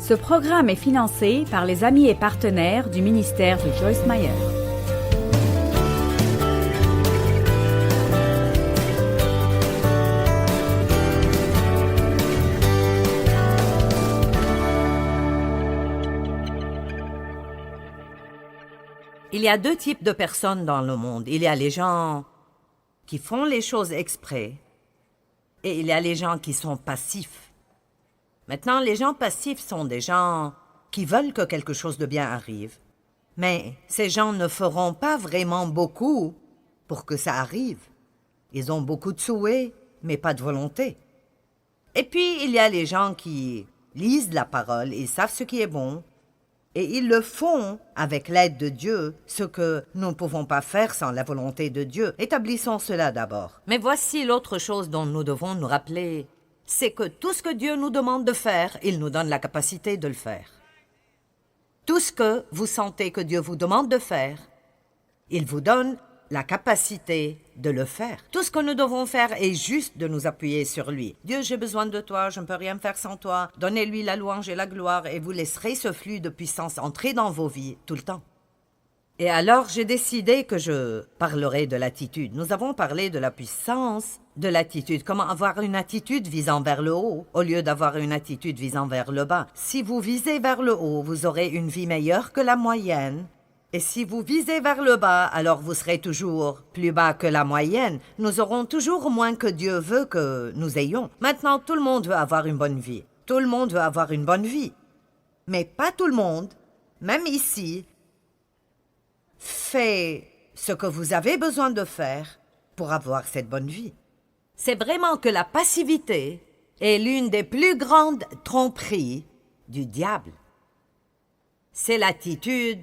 Ce programme est financé par les amis et partenaires du ministère de Joyce Meyer. Il y a deux types de personnes dans le monde. Il y a les gens qui font les choses exprès et il y a les gens qui sont passifs. Maintenant, les gens passifs sont des gens qui veulent que quelque chose de bien arrive. Mais ces gens ne feront pas vraiment beaucoup pour que ça arrive. Ils ont beaucoup de souhaits, mais pas de volonté. Et puis, il y a les gens qui lisent la parole, ils savent ce qui est bon, et ils le font avec l'aide de Dieu, ce que nous ne pouvons pas faire sans la volonté de Dieu. Établissons cela d'abord. Mais voici l'autre chose dont nous devons nous rappeler, c'est que tout ce que Dieu nous demande de faire, il nous donne la capacité de le faire. Tout ce que vous sentez que Dieu vous demande de faire, il vous donne la capacité de le faire. Tout ce que nous devons faire est juste de nous appuyer sur lui. Dieu, j'ai besoin de toi, je ne peux rien faire sans toi. Donnez-lui la louange et la gloire et vous laisserez ce flux de puissance entrer dans vos vies tout le temps. Et alors, j'ai décidé que je parlerai de l'attitude. Nous avons parlé de la puissance de l'attitude. Comment avoir une attitude visant vers le haut au lieu d'avoir une attitude visant vers le bas. Si vous visez vers le haut, vous aurez une vie meilleure que la moyenne. Et si vous visez vers le bas, alors vous serez toujours plus bas que la moyenne. Nous aurons toujours moins que Dieu veut que nous ayons. Maintenant, tout le monde veut avoir une bonne vie. Tout le monde veut avoir une bonne vie. Mais pas tout le monde, même ici, fait ce que vous avez besoin de faire pour avoir cette bonne vie. C'est vraiment que la passivité est l'une des plus grandes tromperies du diable. C'est l'attitude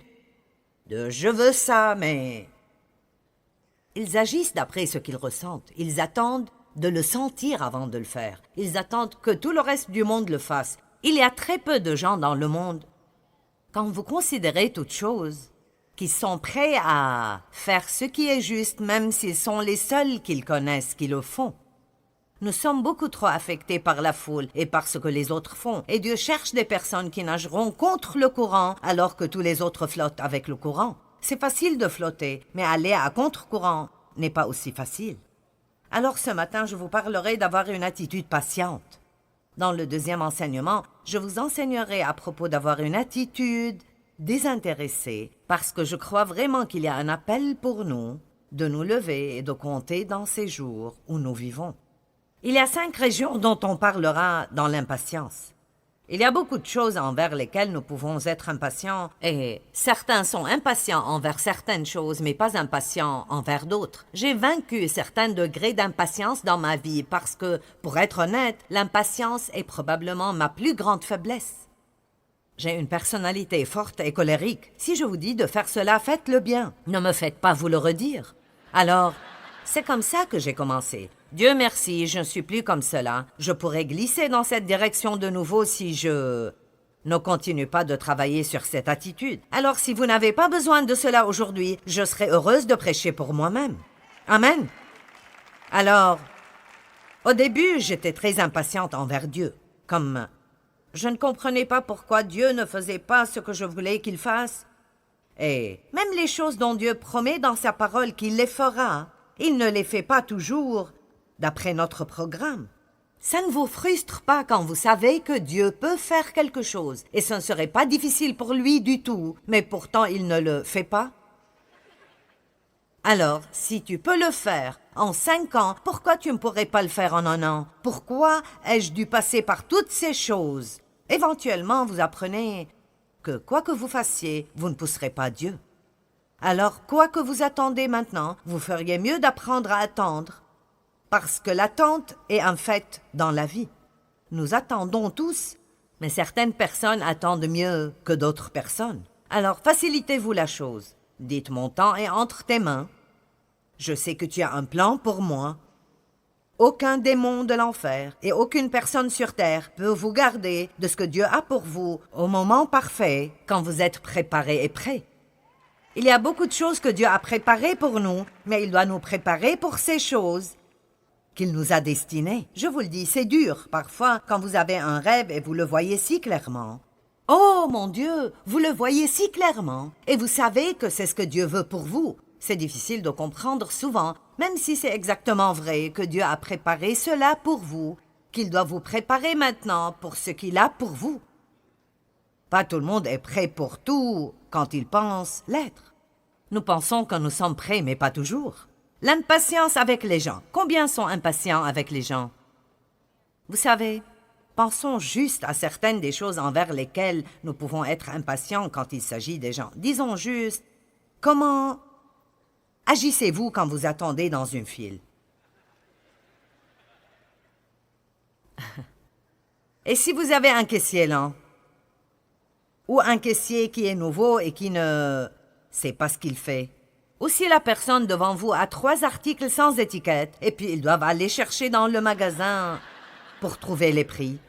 de « je veux ça, mais… » Ils agissent d'après ce qu'ils ressentent. Ils attendent de le sentir avant de le faire. Ils attendent que tout le reste du monde le fasse. Il y a très peu de gens dans le monde, quand vous considérez toutes choses, qui sont prêts à faire ce qui est juste, même s'ils sont les seuls qu'ils connaissent qui le font. Nous sommes beaucoup trop affectés par la foule et par ce que les autres font. Et Dieu cherche des personnes qui nageront contre le courant alors que tous les autres flottent avec le courant. C'est facile de flotter, mais aller à contre-courant n'est pas aussi facile. Alors ce matin, je vous parlerai d'avoir une attitude patiente. Dans le deuxième enseignement, je vous enseignerai à propos d'avoir une attitude désintéressée parce que je crois vraiment qu'il y a un appel pour nous de nous lever et de compter dans ces jours où nous vivons. Il y a 5 régions dont on parlera dans l'impatience. Il y a beaucoup de choses envers lesquelles nous pouvons être impatients, et certains sont impatients envers certaines choses, mais pas impatients envers d'autres. J'ai vaincu certains degrés d'impatience dans ma vie parce que, pour être honnête, l'impatience est probablement ma plus grande faiblesse. J'ai une personnalité forte et colérique. Si je vous dis de faire cela, faites-le bien. Ne me faites pas vous le redire. Alors, c'est comme ça que j'ai commencé. Dieu merci, je ne suis plus comme cela. Je pourrais glisser dans cette direction de nouveau si je ne continue pas de travailler sur cette attitude. Alors si vous n'avez pas besoin de cela aujourd'hui, je serai heureuse de prêcher pour moi-même. Amen. Alors, au début, j'étais très impatiente envers Dieu. Comme je ne comprenais pas pourquoi Dieu ne faisait pas ce que je voulais qu'il fasse. Et même les choses dont Dieu promet dans sa parole qu'il les fera, il ne les fait pas toujours d'après notre programme. Ça ne vous frustre pas quand vous savez que Dieu peut faire quelque chose et ce ne serait pas difficile pour lui du tout, mais pourtant il ne le fait pas? Alors, si tu peux le faire en 5 ans, pourquoi tu ne pourrais pas le faire en 1 an? Pourquoi ai-je dû passer par toutes ces choses? Éventuellement, vous apprenez que quoi que vous fassiez, vous ne pousserez pas Dieu. Alors, quoi que vous attendez maintenant, vous feriez mieux d'apprendre à attendre, parce que l'attente est un fait dans la vie. Nous attendons tous, mais certaines personnes attendent mieux que d'autres personnes. Alors, facilitez-vous la chose. Dites, mon temps est entre tes mains. Je sais que tu as un plan pour moi. Aucun démon de l'enfer et aucune personne sur terre peut vous garder de ce que Dieu a pour vous au moment parfait, quand vous êtes préparé et prêt. Il y a beaucoup de choses que Dieu a préparées pour nous, mais il doit nous préparer pour ces choses qu'il nous a destinées. Je vous le dis, c'est dur, parfois, quand vous avez un rêve et vous le voyez si clairement. Oh mon Dieu, vous le voyez si clairement, et vous savez que c'est ce que Dieu veut pour vous. C'est difficile de comprendre souvent, même si c'est exactement vrai que Dieu a préparé cela pour vous, qu'il doit vous préparer maintenant pour ce qu'il a pour vous. Pas tout le monde est prêt pour tout quand il pense l'être. Nous pensons que nous sommes prêts, mais pas toujours. L'impatience avec les gens. Combien sont impatients avec les gens? Vous savez, pensons juste à certaines des choses envers lesquelles nous pouvons être impatients quand il s'agit des gens. Disons juste, comment agissez-vous quand vous attendez dans une file? Et si vous avez un caissier lent? Ou un caissier qui est nouveau et qui ne sait pas ce qu'il fait? Ou si la personne devant vous a 3 articles sans étiquette et puis ils doivent aller chercher dans le magasin pour trouver les prix?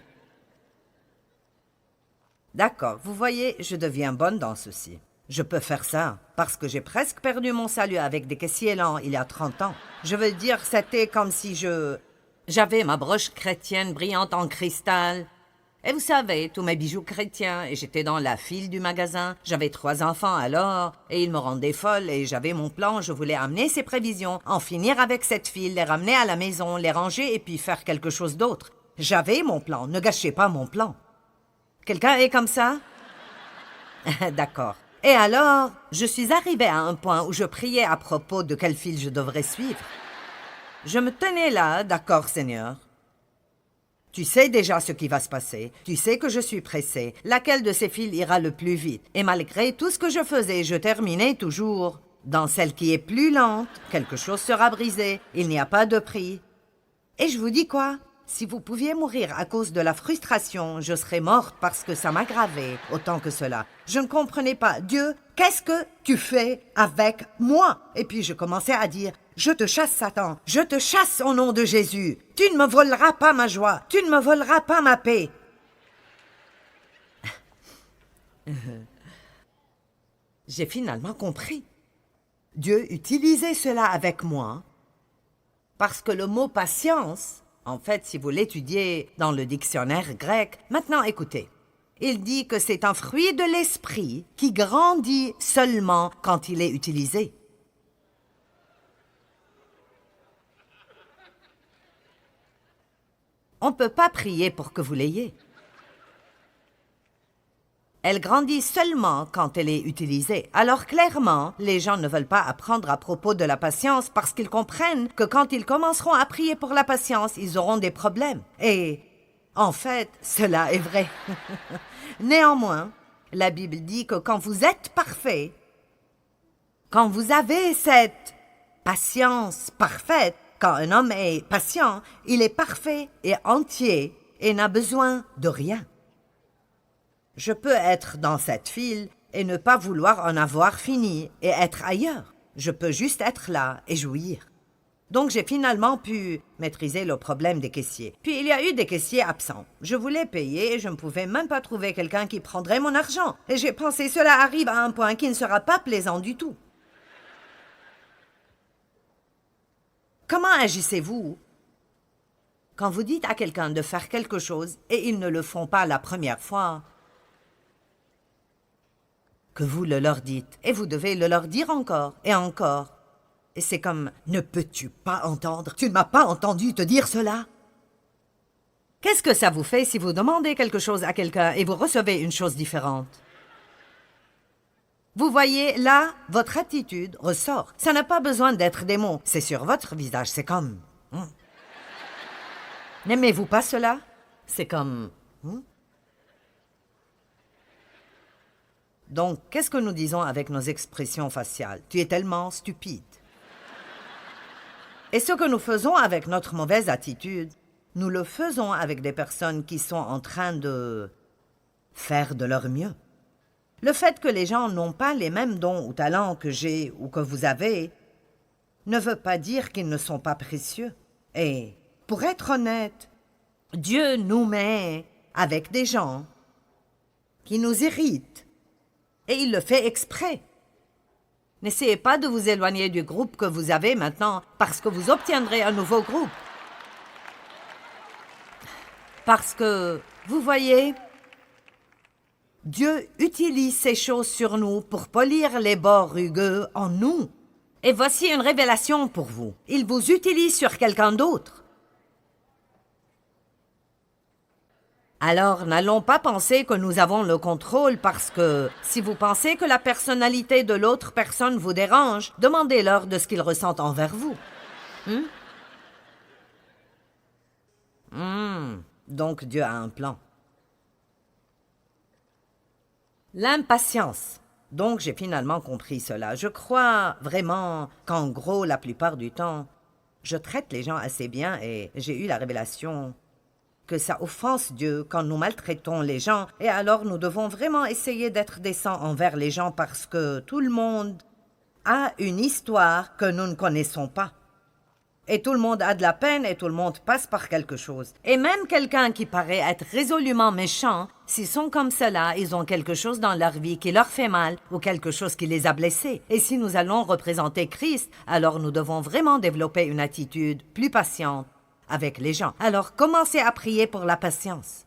D'accord, vous voyez, je deviens bonne dans ceci. Je peux faire ça, parce que j'ai presque perdu mon salut avec des caissiers lents il y a 30 ans. Je veux dire, c'était comme si j'avais ma broche chrétienne brillante en cristal. Et vous savez, tous mes bijoux chrétiens, et j'étais dans la file du magasin. J'avais 3 enfants alors, et ils me rendaient folle, et j'avais mon plan, je voulais amener ces prévisions, en finir avec cette file, les ramener à la maison, les ranger, et puis faire quelque chose d'autre. J'avais mon plan, ne gâchez pas mon plan. Quelqu'un est comme ça? D'accord. Et alors, je suis arrivée à un point où je priais à propos de quelle file je devrais suivre. Je me tenais là, d'accord, Seigneur. Tu sais déjà ce qui va se passer. Tu sais que je suis pressée. Laquelle de ces files ira le plus vite? Et malgré tout ce que je faisais, je terminais toujours. Dans celle qui est plus lente, quelque chose sera brisé. Il n'y a pas de prix. Et je vous dis quoi? Si vous pouviez mourir à cause de la frustration, je serais morte parce que ça m'aggravait autant que cela. Je ne comprenais pas. Dieu, qu'est-ce que tu fais avec moi? Et puis je commençais à dire, je te chasse Satan, je te chasse au nom de Jésus. Tu ne me voleras pas ma joie, tu ne me voleras pas ma paix. J'ai finalement compris. Dieu utilisait cela avec moi parce que le mot patience, en fait, si vous l'étudiez dans le dictionnaire grec, maintenant écoutez, il dit que c'est un fruit de l'esprit qui grandit seulement quand il est utilisé. On ne peut pas prier pour que vous l'ayez. Elle grandit seulement quand elle est utilisée. Alors clairement, les gens ne veulent pas apprendre à propos de la patience parce qu'ils comprennent que quand ils commenceront à prier pour la patience, ils auront des problèmes. Et en fait, cela est vrai. Néanmoins, la Bible dit que quand vous êtes parfait, quand vous avez cette patience parfaite, quand un homme est patient, il est parfait et entier et n'a besoin de rien. Je peux être dans cette file et ne pas vouloir en avoir fini et être ailleurs. Je peux juste être là et jouir. Donc j'ai finalement pu maîtriser le problème des caissiers. Puis il y a eu des caissiers absents. Je voulais payer et je ne pouvais même pas trouver quelqu'un qui prendrait mon argent. Et j'ai pensé, cela arrive à un point qui ne sera pas plaisant du tout. Comment agissez-vous quand vous dites à quelqu'un de faire quelque chose et ils ne le font pas la première fois? Que vous le leur dites, et vous devez le leur dire encore et encore. Et c'est comme, ne peux-tu pas entendre? Tu ne m'as pas entendu te dire cela? Qu'est-ce que ça vous fait si vous demandez quelque chose à quelqu'un et vous recevez une chose différente? Vous voyez, là, votre attitude ressort. Ça n'a pas besoin d'être des mots, c'est sur votre visage, c'est comme... N'aimez-vous pas cela? C'est comme... Donc, qu'est-ce que nous disons avec nos expressions faciales? Tu es tellement stupide. Et ce que nous faisons avec notre mauvaise attitude, nous le faisons avec des personnes qui sont en train de faire de leur mieux. Le fait que les gens n'ont pas les mêmes dons ou talents que j'ai ou que vous avez ne veut pas dire qu'ils ne sont pas précieux. Et, pour être honnête, Dieu nous met avec des gens qui nous irritent. Et il le fait exprès. N'essayez pas de vous éloigner du groupe que vous avez maintenant parce que vous obtiendrez un nouveau groupe. Parce que, vous voyez, Dieu utilise ces choses sur nous pour polir les bords rugueux en nous. Et voici une révélation pour vous. Il vous utilise sur quelqu'un d'autre. Alors, n'allons pas penser que nous avons le contrôle parce que si vous pensez que la personnalité de l'autre personne vous dérange, demandez-leur de ce qu'ils ressentent envers vous. Donc Dieu a un plan. L'impatience. Donc j'ai finalement compris cela. Je crois vraiment qu'en gros, la plupart du temps, je traite les gens assez bien et j'ai eu la révélation que ça offense Dieu quand nous maltraitons les gens et alors nous devons vraiment essayer d'être décents envers les gens parce que tout le monde a une histoire que nous ne connaissons pas. Et tout le monde a de la peine et tout le monde passe par quelque chose. Et même quelqu'un qui paraît être résolument méchant, s'ils sont comme cela, ils ont quelque chose dans leur vie qui leur fait mal ou quelque chose qui les a blessés. Et si nous allons représenter Christ, alors nous devons vraiment développer une attitude plus patiente avec les gens. Alors commencez à prier pour la patience.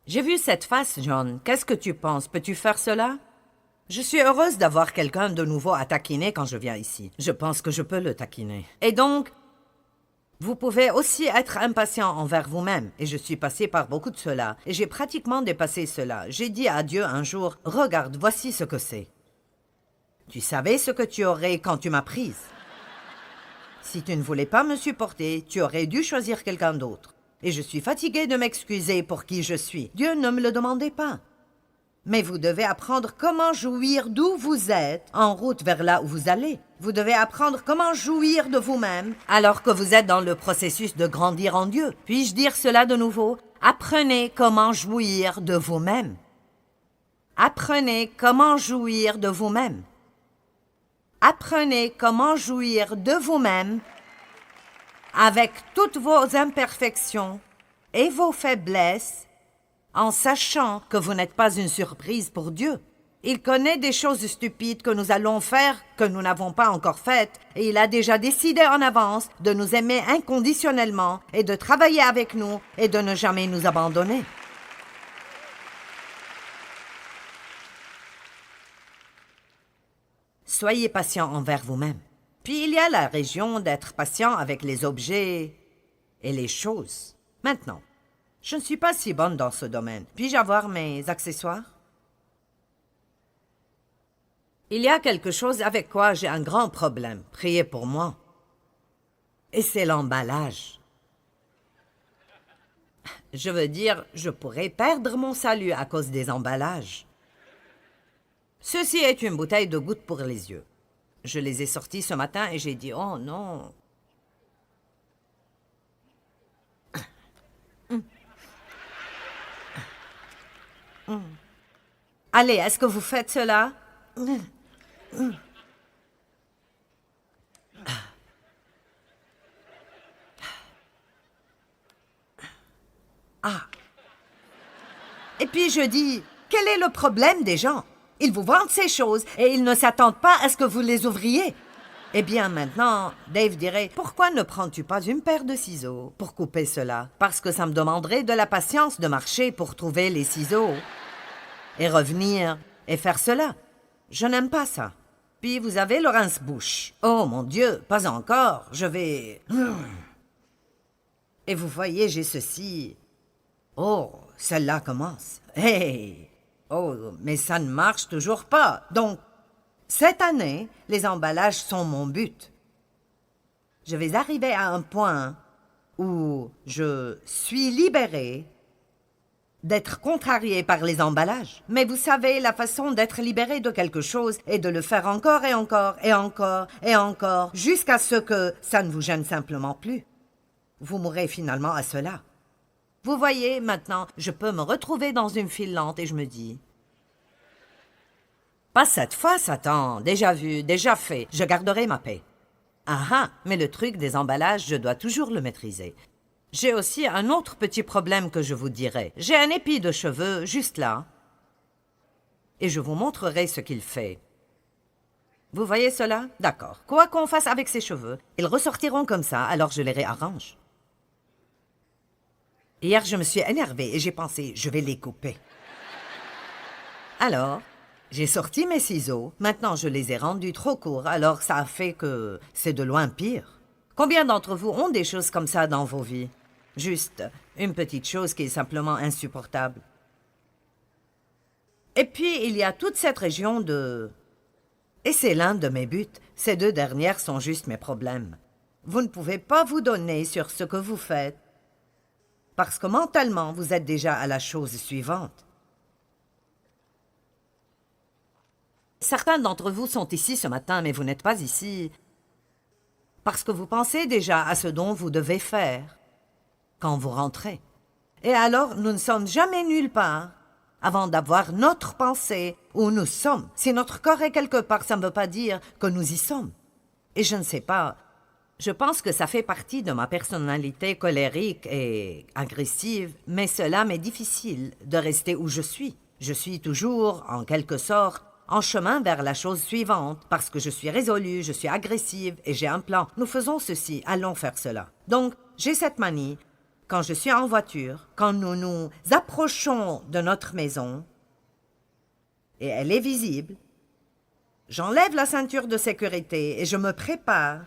J'ai vu cette face, John. Qu'est-ce que tu penses? Peux-tu faire cela? Je suis heureuse d'avoir quelqu'un de nouveau à taquiner quand je viens ici. Je pense que je peux le taquiner. Et donc, vous pouvez aussi être impatient envers vous-même. Et je suis passée par beaucoup de cela. Et j'ai pratiquement dépassé cela. J'ai dit à Dieu un jour, « Regarde, voici ce que c'est. Tu savais ce que tu aurais quand tu m'as prise. Si tu ne voulais pas me supporter, tu aurais dû choisir quelqu'un d'autre. Et je suis fatiguée de m'excuser pour qui je suis. Dieu ne me le demandait pas. Mais vous devez apprendre comment jouir d'où vous êtes en route vers là où vous allez. Vous devez apprendre comment jouir de vous-même alors que vous êtes dans le processus de grandir en Dieu. Puis-je dire cela de nouveau? Apprenez comment jouir de vous-même. Apprenez comment jouir de vous-même. Apprenez comment jouir de vous-même avec toutes vos imperfections et vos faiblesses en sachant que vous n'êtes pas une surprise pour Dieu. Il connaît des choses stupides que nous allons faire que nous n'avons pas encore faites et il a déjà décidé en avance de nous aimer inconditionnellement et de travailler avec nous et de ne jamais nous abandonner. Soyez patient envers vous-même. Puis il y a la région d'être patient avec les objets et les choses. Maintenant, je ne suis pas si bonne dans ce domaine. Puis-je avoir mes accessoires? Il y a quelque chose avec quoi j'ai un grand problème. Priez pour moi. Et c'est l'emballage. Je veux dire, je pourrais perdre mon salut à cause des emballages. Ceci est une bouteille de gouttes pour les yeux. Je les ai sortis ce matin et j'ai dit, oh non. Allez, est-ce que vous faites cela? Ah. Et puis je dis, quel est le problème des gens? Ils vous vendent ces choses et ils ne s'attendent pas à ce que vous les ouvriez. Eh bien maintenant, Dave dirait, pourquoi ne prends-tu pas une paire de ciseaux pour couper cela? Parce que ça me demanderait de la patience de marcher pour trouver les ciseaux et revenir et faire cela. Je n'aime pas ça. Puis vous avez le rince-bouche. Oh mon Dieu, pas encore, je vais... Et vous voyez, j'ai ceci. Oh, celle-là commence. Hey! Oh, mais ça ne marche toujours pas. Donc, cette année, les emballages sont mon but. Je vais arriver à un point où je suis libérée d'être contrariée par les emballages. Mais vous savez, la façon d'être libérée de quelque chose est de le faire encore et encore et encore et encore jusqu'à ce que ça ne vous gêne simplement plus. Vous mourrez finalement à cela. Vous voyez, maintenant, je peux me retrouver dans une file lente et je me dis... Pas cette fois, Satan. Déjà vu, déjà fait. Je garderai ma paix. Ah ah, mais le truc des emballages, je dois toujours le maîtriser. J'ai aussi un autre petit problème que je vous dirai. J'ai un épi de cheveux juste là. Et je vous montrerai ce qu'il fait. Vous voyez cela? D'accord. Quoi qu'on fasse avec ces cheveux, ils ressortiront comme ça, alors je les réarrange. Hier, je me suis énervée et j'ai pensé, je vais les couper. Alors, j'ai sorti mes ciseaux. Maintenant, je les ai rendus trop courts, alors ça a fait que c'est de loin pire. Combien d'entre vous ont des choses comme ça dans vos vies? Juste une petite chose qui est simplement insupportable. Et puis, il y a toute cette région de... Et c'est l'un de mes buts. Ces deux dernières sont juste mes problèmes. Vous ne pouvez pas vous donner sur ce que vous faites, parce que mentalement, vous êtes déjà à la chose suivante. Certains d'entre vous sont ici ce matin, mais vous n'êtes pas ici parce que vous pensez déjà à ce dont vous devez faire quand vous rentrez. Et alors, nous ne sommes jamais nulle part avant d'avoir notre pensée où nous sommes. Si notre corps est quelque part, ça ne veut pas dire que nous y sommes. Et je ne sais pas, je pense que ça fait partie de ma personnalité colérique et agressive, mais cela m'est difficile de rester où je suis. Je suis toujours, en quelque sorte, en chemin vers la chose suivante, parce que je suis résolue, je suis agressive et j'ai un plan. Nous faisons ceci, allons faire cela. Donc, j'ai cette manie, quand je suis en voiture, quand nous nous approchons de notre maison, et elle est visible, j'enlève la ceinture de sécurité et je me prépare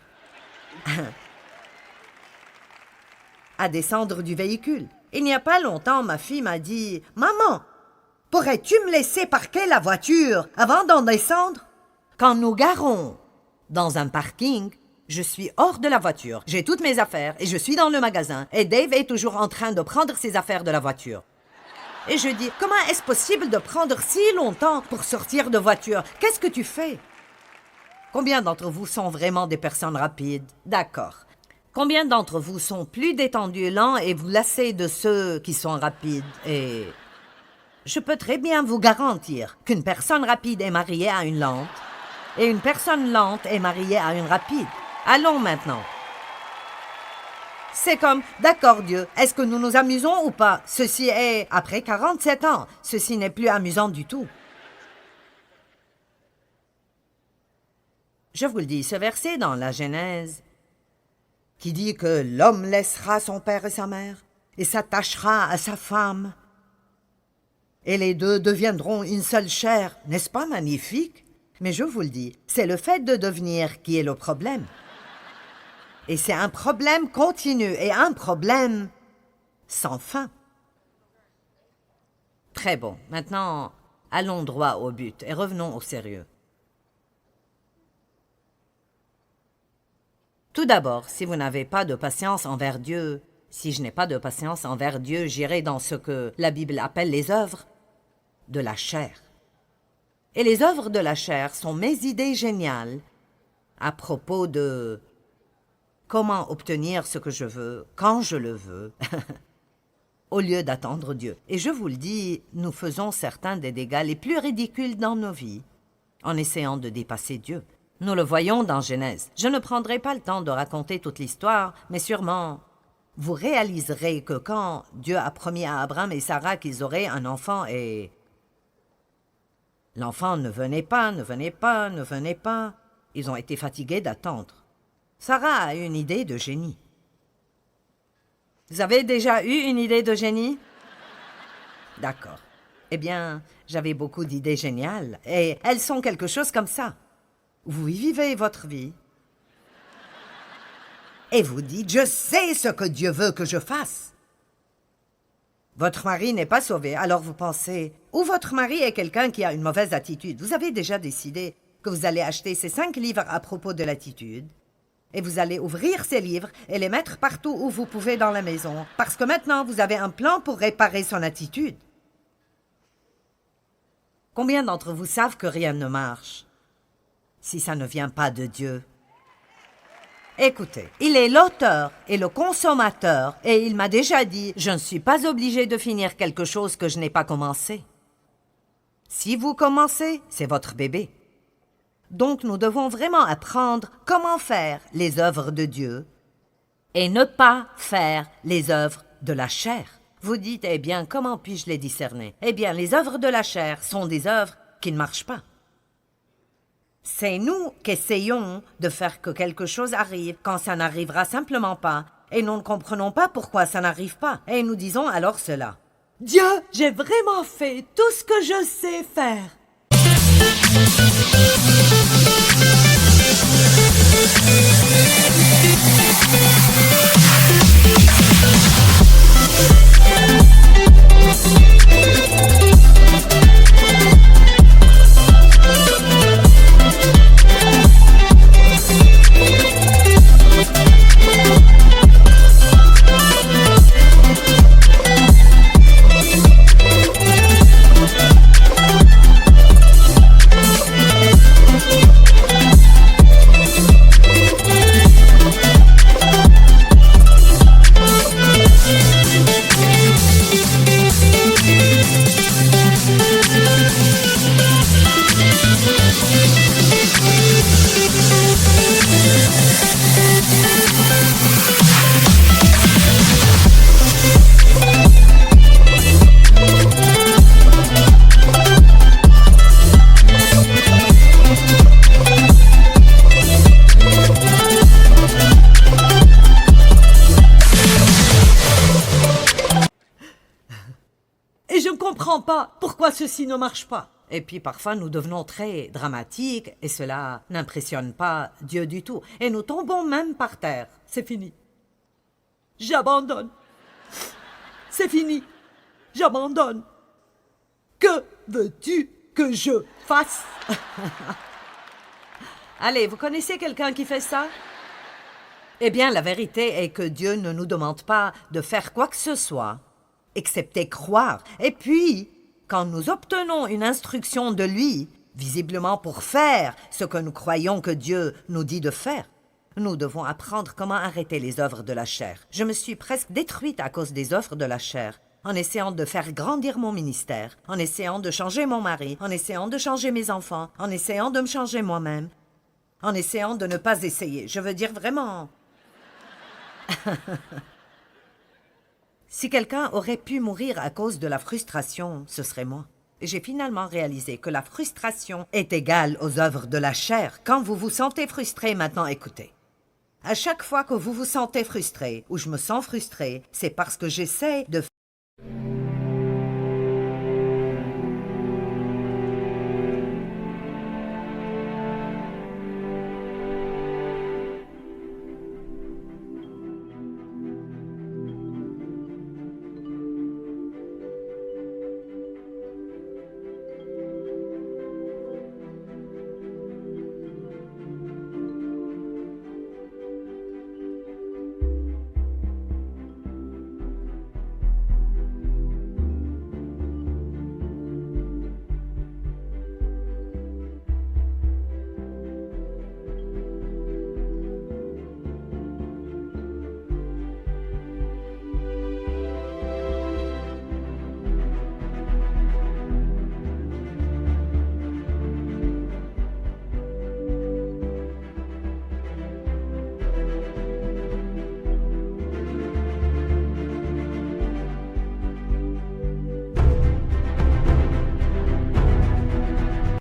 à descendre du véhicule. Il n'y a pas longtemps, ma fille m'a dit « Maman, pourrais-tu me laisser parquer la voiture avant d'en descendre? » Quand nous garons dans un parking, je suis hors de la voiture, j'ai toutes mes affaires et je suis dans le magasin et Dave est toujours en train de prendre ses affaires de la voiture. Et je dis, comment est-ce possible de prendre si longtemps pour sortir de voiture? Qu'est-ce que tu fais? Combien d'entre vous sont vraiment des personnes rapides? D'accord. Combien d'entre vous sont plus détendus, lents et vous lassez de ceux qui sont rapides? Et je peux très bien vous garantir qu'une personne rapide est mariée à une lente et une personne lente est mariée à une rapide. Allons maintenant. C'est comme, d'accord Dieu, est-ce que nous nous amusons ou pas? Ceci est, après 47 ans, ceci n'est plus amusant du tout. Je vous le dis, ce verset dans la Genèse, qui dit que l'homme laissera son père et sa mère et s'attachera à sa femme, et les deux deviendront une seule chair, n'est-ce pas magnifique? Mais je vous le dis, c'est le fait de devenir qui est le problème. Et c'est un problème continu et un problème sans fin. Très bon. Maintenant, allons droit au but et revenons au sérieux. Tout d'abord, si vous n'avez pas de patience envers Dieu, si je n'ai pas de patience envers Dieu, j'irai dans ce que la Bible appelle les œuvres de la chair. Et les œuvres de la chair sont mes idées géniales à propos de comment obtenir ce que je veux, quand je le veux, au lieu d'attendre Dieu. Et je vous le dis, nous faisons certains des dégâts les plus ridicules dans nos vies en essayant de dépasser Dieu. Nous le voyons dans Genèse. Je ne prendrai pas le temps de raconter toute l'histoire, mais sûrement vous réaliserez que quand Dieu a promis à Abraham et Sarah qu'ils auraient un enfant et l'enfant ne venait pas, ils ont été fatigués d'attendre. Sarah a une idée de génie. Vous avez déjà eu une idée de génie? D'accord. Eh bien, j'avais beaucoup d'idées géniales, et elles sont quelque chose comme ça. Vous vivez votre vie, et vous dites, je sais ce que Dieu veut que je fasse. Votre mari n'est pas sauvé, alors vous pensez, ou votre mari est quelqu'un qui a une mauvaise attitude. Vous avez déjà décidé que vous allez acheter ces 5 livres à propos de l'attitude, et vous allez ouvrir ces livres et les mettre partout où vous pouvez dans la maison, parce que maintenant vous avez un plan pour réparer son attitude. Combien d'entre vous savent que rien ne marche si ça ne vient pas de Dieu? Écoutez, il est l'auteur et le consommateur, et il m'a déjà dit, je ne suis pas obligé de finir quelque chose que je n'ai pas commencé. Si vous commencez, c'est votre bébé. Donc nous devons vraiment apprendre comment faire les œuvres de Dieu et ne pas faire les œuvres de la chair. Vous dites, eh bien, comment puis-je les discerner? Eh bien, les œuvres de la chair sont des œuvres qui ne marchent pas. C'est nous qui essayons de faire que quelque chose arrive quand ça n'arrivera simplement pas. Et nous ne comprenons pas pourquoi ça n'arrive pas. Et nous disons alors cela. Dieu, j'ai vraiment fait tout ce que je sais faire. Et je ne comprends pas pourquoi ceci ne marche pas. Et puis parfois nous devenons très dramatiques et cela n'impressionne pas Dieu du tout. Et nous tombons même par terre. C'est fini. J'abandonne. C'est fini. J'abandonne. Que veux-tu que je fasse? Allez, vous connaissez quelqu'un qui fait ça? Eh bien, la vérité est que Dieu ne nous demande pas de faire quoi que ce soit, excepté croire. Et puis, quand nous obtenons une instruction de lui, visiblement pour faire ce que nous croyons que Dieu nous dit de faire, nous devons apprendre comment arrêter les œuvres de la chair. Je me suis presque détruite à cause des œuvres de la chair, en essayant de faire grandir mon ministère, en essayant de changer mon mari, en essayant de changer mes enfants, en essayant de me changer moi-même, en essayant de ne pas essayer. Je veux dire vraiment... Si quelqu'un aurait pu mourir à cause de la frustration, ce serait moi. J'ai finalement réalisé que la frustration est égale aux œuvres de la chair. Quand vous vous sentez frustré, maintenant écoutez. À chaque fois que vous vous sentez frustré, ou je me sens frustré, c'est parce que j'essaie de...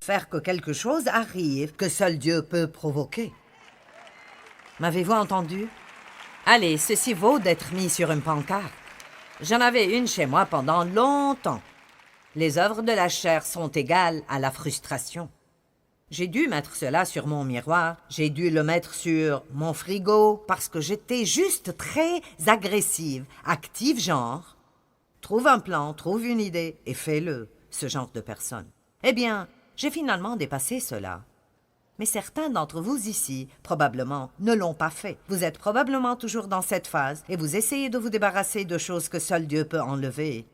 faire que quelque chose arrive que seul Dieu peut provoquer. M'avez-vous entendu? Allez, ceci vaut d'être mis sur une pancarte. J'en avais une chez moi pendant longtemps. Les œuvres de la chair sont égales à la frustration. J'ai dû mettre cela sur mon miroir, j'ai dû le mettre sur mon frigo, parce que j'étais juste très agressive, active genre. Trouve un plan, trouve une idée et fais-le, ce genre de personne. Eh bien, j'ai finalement dépassé cela. Mais certains d'entre vous ici, probablement, ne l'ont pas fait. Vous êtes probablement toujours dans cette phase et vous essayez de vous débarrasser de choses que seul Dieu peut enlever.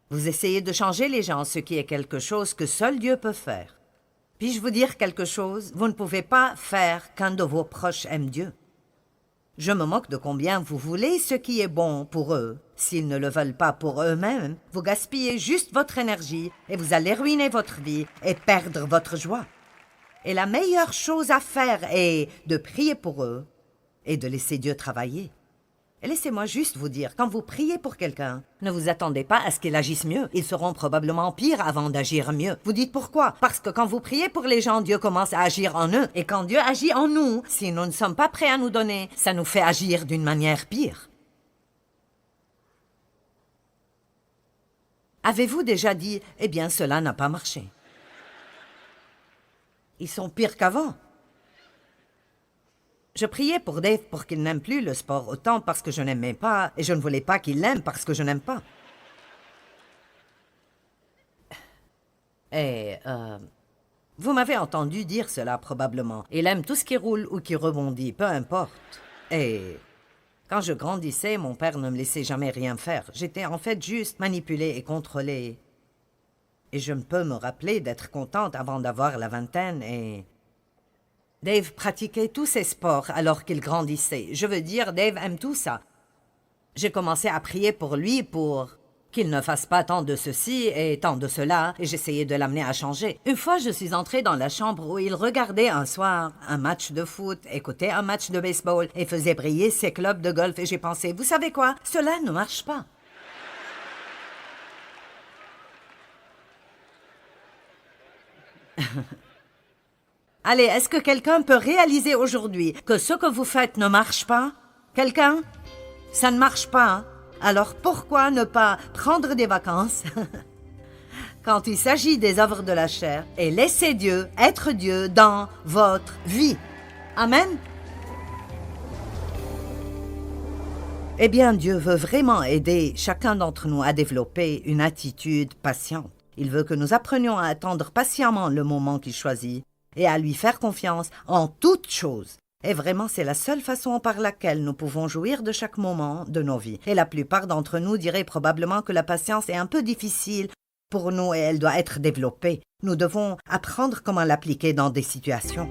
Vous essayez de changer les gens, ce qui est quelque chose que seul Dieu peut faire. Puis-je vous dire quelque chose? Vous ne pouvez pas faire qu'un de vos proches aime Dieu. Je me moque de combien vous voulez ce qui est bon pour eux. S'ils ne le veulent pas pour eux-mêmes, vous gaspillez juste votre énergie et vous allez ruiner votre vie et perdre votre joie. Et la meilleure chose à faire est de prier pour eux et de laisser Dieu travailler. Et laissez-moi juste vous dire, quand vous priez pour quelqu'un, ne vous attendez pas à ce qu'il agisse mieux. Ils seront probablement pires avant d'agir mieux. Vous dites pourquoi? Parce que quand vous priez pour les gens, Dieu commence à agir en eux. Et quand Dieu agit en nous, si nous ne sommes pas prêts à nous donner, ça nous fait agir d'une manière pire. Avez-vous déjà dit, eh bien, cela n'a pas marché? Ils sont pires qu'avant. Je priais pour Dave pour qu'il n'aime plus le sport autant parce que je n'aimais pas, et je ne voulais pas qu'il l'aime parce que je n'aime pas. Et, vous m'avez entendu dire cela probablement. Il aime tout ce qui roule ou qui rebondit, peu importe. Et quand je grandissais, mon père ne me laissait jamais rien faire. J'étais en fait juste manipulée et contrôlée. Et je ne peux me rappeler d'être contente avant d'avoir la vingtaine et... Dave pratiquait tous ses sports alors qu'il grandissait. Je veux dire, Dave aime tout ça. J'ai commencé à prier pour lui pour qu'il ne fasse pas tant de ceci et tant de cela, et j'essayais de l'amener à changer. Une fois, je suis entrée dans la chambre où il regardait un soir un match de foot, écoutait un match de baseball et faisait briller ses clubs de golf, et j'ai pensé, vous savez quoi? Cela ne marche pas. Allez, est-ce que quelqu'un peut réaliser aujourd'hui que ce que vous faites ne marche pas? Quelqu'un? Ça ne marche pas, hein? Alors pourquoi ne pas prendre des vacances quand il s'agit des œuvres de la chair et laisser Dieu être Dieu dans votre vie? Amen? Eh bien, Dieu veut vraiment aider chacun d'entre nous à développer une attitude patiente. Il veut que nous apprenions à attendre patiemment le moment qu'il choisit et à lui faire confiance en toutes choses. Et vraiment, c'est la seule façon par laquelle nous pouvons jouir de chaque moment de nos vies. Et la plupart d'entre nous diraient probablement que la patience est un peu difficile pour nous et elle doit être développée. Nous devons apprendre comment l'appliquer dans des situations.